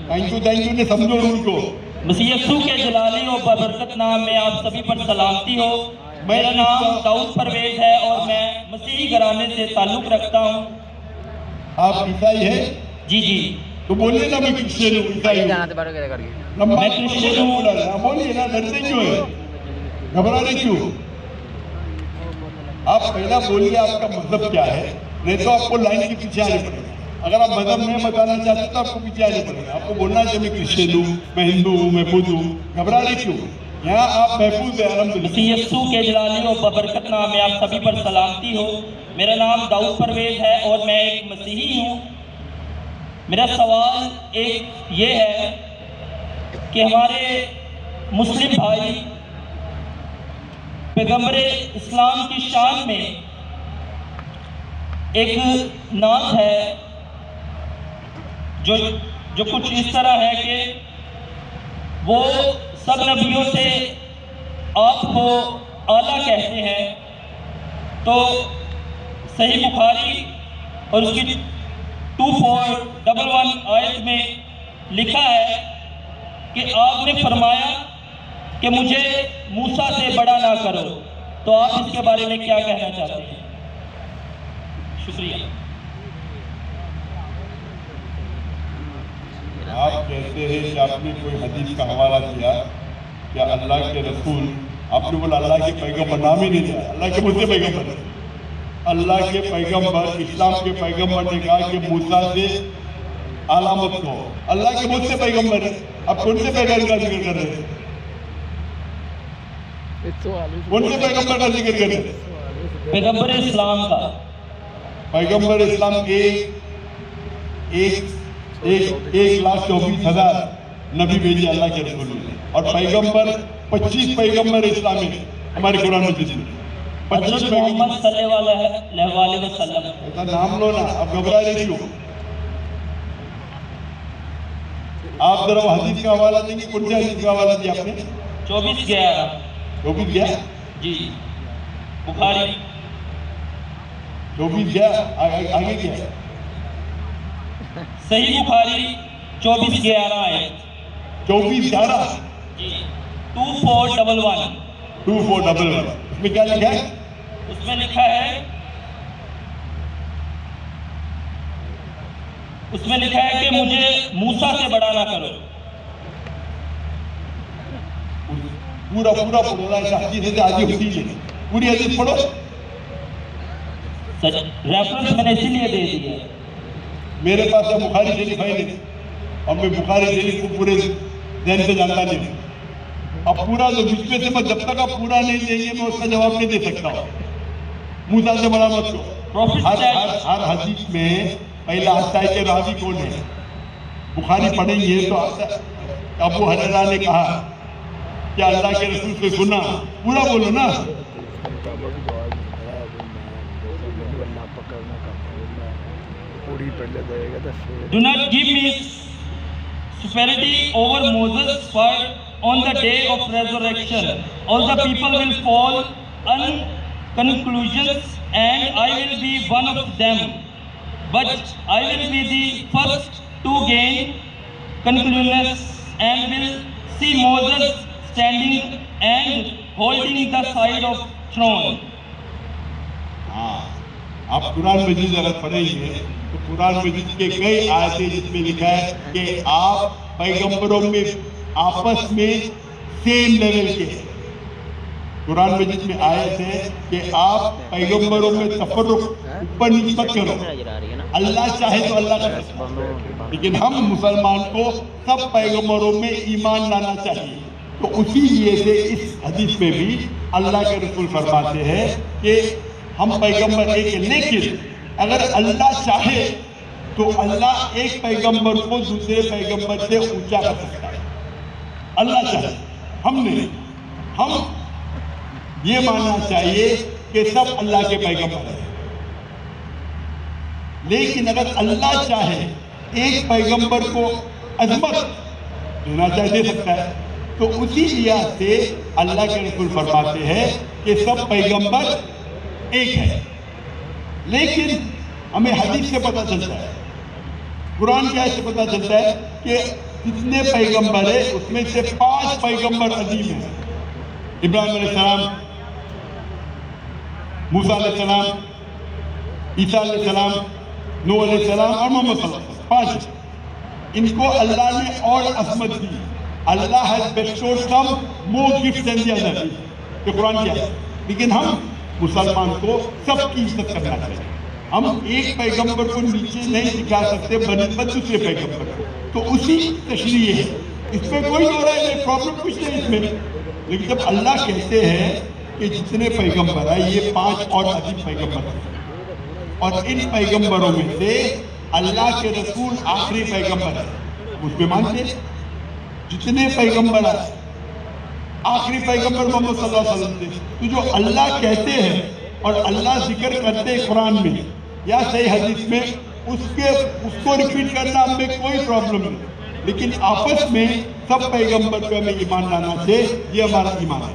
Thank you ने समझो उनको। मसीह यस्सू के जलाली और बरकत नाम में आप सभी पर सलामती हो। मेरा नाम दाऊद परवेज है और मैं मसीही घराने से ताल्लुक़ रखता हूँ। आप ईसाई है? जी जी। तो बोलिए ना मैं क्रिश्चियन हूँ, ईसाई हूँ। मैं क्रिश्चियन हूँ, बोलिए ना, डरते क्यों है, घबरा रहे क्यों? आप पहला बोलिए आपका मजहब क्या है, नहीं तो आपको लाइन के पीछे आने पड़ेगा। अगर आप मजहब नहीं बताना चाहते तो आपको पीछे आने पड़ेगा। आपको बोलना चाहिए मैं क्रिश्चियन हूँ, मैं हिंदू हूँ, मैं बुद्ध हूँ। घबरा रहे क्यों? यहाँ आप महफूज है अल्हम्दुलिल्लाह। मसीह यस्सू के जलाली और बरकत नाम में आप सभी पर सलामती हो। मेरा नाम दाऊद परवेज है और मैं एक मसीही हूँ। मेरा सवाल एक ये है कि हमारे मुस्लिम भाई पैगंबर इस्लाम की शान में एक नात है जो कुछ इस तरह है कि वो सब नबियों से आपको आला कहते हैं। तो सही बुखारी और उसकी 2411 आयत में लिखा है कि आपने फरमाया कि मुझे मूसा से बड़ा ना करो। तो आप इसके बारे में क्या कहना चाहते हैं? शुक्रिया। आप कहते हैं कि आपने कोई हदीस का हवाला दिया, क्या अल्लाह के रसूल, आपने बोला अल्लाह के पैगंबर, नाम ही नहीं दिया, अल्लाह के मुझसे पैगंबर है। अल्लाह के पैगंबर, इस्लाम के पैगंबर ने कहा कि मूसा से आलामत कहो। अल्लाह के मुझसे पैगंबर है, आप कौन से पैगंबर का जिक्र कर रहे हैं? कौन से पैगंबर का जिक्र कर रहे हैं? पैगंबर इस्लाम का। पैगंबर इस्लाम एक 1,24,000 नबी भेजे अल्लाह के रसूल ने, और पैगंबर 25 पैगंबर इस्लाम में हमारे कुरान में जिसमें 25 मोहम्मद सल्लल्लाहु अलैहि वसल्लम। ऐसा नाम लो ना, अब घबरा रहे क्यों? आप जरा हदीस का हवाला देंगे, कौन से हदीस का हवाला दिया आपने? 24 गया जी, बुखारी 24 गया, आगे क्या? सही बुखारी 24:11 है। 24:11 जी, 2411। 2411 उसमें क्या लिखा है? उसमें लिखा है कि मुझे मूसा से बड़ा ना करो। पूरा पढ़ो, ऐसा हदीस से आगे होती है, पूरी हदीस पढ़ो। रेफरेंस मैंने इसीलिए दे दिया। मेरे पास तो बुखारी शरीफ है नहीं, और मैं बुखारी शरीफ को पूरे ध्यान से जानता नहीं। अब पूरा जो बीच में से मैं जब तक आप पूरा नहीं देंगे मैं उसका जवाब नहीं दे सकता हूँ। मूसा से बड़ा मत करो। हर हदीस में पहला आता है कि रावी कौन है। बुखारी पढ़ेंगे तो अबू हुरैरा ने कहा कि अल्लाह के रसूल से सुना, पूरा बोलो ना। Do not give me superiority over Moses, for on the day of resurrection all the people will fall unconclusions, and I will be one of them. But I will be the first to gain conclusions, and will see Moses standing and holding the side of throne. आप कुरान मजीद अगर पढ़ेंगे तो कुरान मजीद के कई आयतें जिसमें लिखा है कि आप पैगंबरों में आपस में सेम लेवल के हैं। कुरान मजीद में आयत है कि आप पैगंबरों में तफर्रुक ऊपर नीचे मत करो। अल्लाह चाहे तो अल्लाह कर सकता है, लेकिन हम मुसलमान को सब पैगंबरों में ईमान लाना चाहिए। तो उसी लिए से इस हदीस में भी अल्लाह के रसूल फरमाते हैं कि हम पैगंबर एक है, लेकिन अगर अल्लाह चाहे तो अल्लाह एक पैगंबर को दूसरे पैगंबर से ऊंचा कर सकता है। अल्लाह चाहे, हम नहीं। हम ये मानना चाहिए कि सब अल्लाह के पैगंबर हैं, लेकिन अगर अल्लाह चाहे एक पैगंबर को अजमत देना चाहे दे सकता है। तो उसी लिहाज से अल्लाह के रसूल फरमाते हैं कि सब पैगंबर एक है। लेकिन हमें हदीस से पता चलता है, कुरान की आयत से पता चलता है कि جتنے پیغمبر ہیں اس میں سے 5 پیغمبر عظیم ہیں. ابراہیم علیہ السلام، موسیٰ علیہ السلام، عیسیٰ علیہ السلام، نوح علیہ السلام اور محمد صلی اللہ علیہ وسلم. 5. ان کو اللہ نے اور عظمت دی. اللہ has bestowed some more gifts than the others. یہ قرآن کیا ہے. لیکن ہم مسلمان کو سب کی عزت کرنا چاہیے. ہم ایک پیغمبر کو نیچے نہیں دکھا سکتے بنسبت دوسرے پیغمبر کو. تو اسی تشریح ہے، اس میں کوئی دو رائے نہیں، پرابلم کچھ نہیں اس میں. لیکن جب اللہ کہتے ہیں کہ جتنے پیغمبر ہیں یہ 5 اور عظیم پیغمبر ہیں، اور ان پیغمبروں میں سے اللہ کے رسول آخری پیغمبر ہے، اس پہ مانتے ہیں. جتنے پیغمبر ہیں آخری پیغمبر محمد صلی اللہ علیہ وسلم تھے. تو جو اللہ کہتے ہیں اور اللہ ذکر کرتے ہیں قرآن میں یا صحیح حدیث میں، اس کو ریپیٹ کرنا ہم میں کوئی پرابلم نہیں. لیکن آپس میں سب پیغمبر پہ ہمیں ایمان لانا چاہیے. یہ ہمارا ایمان ہے.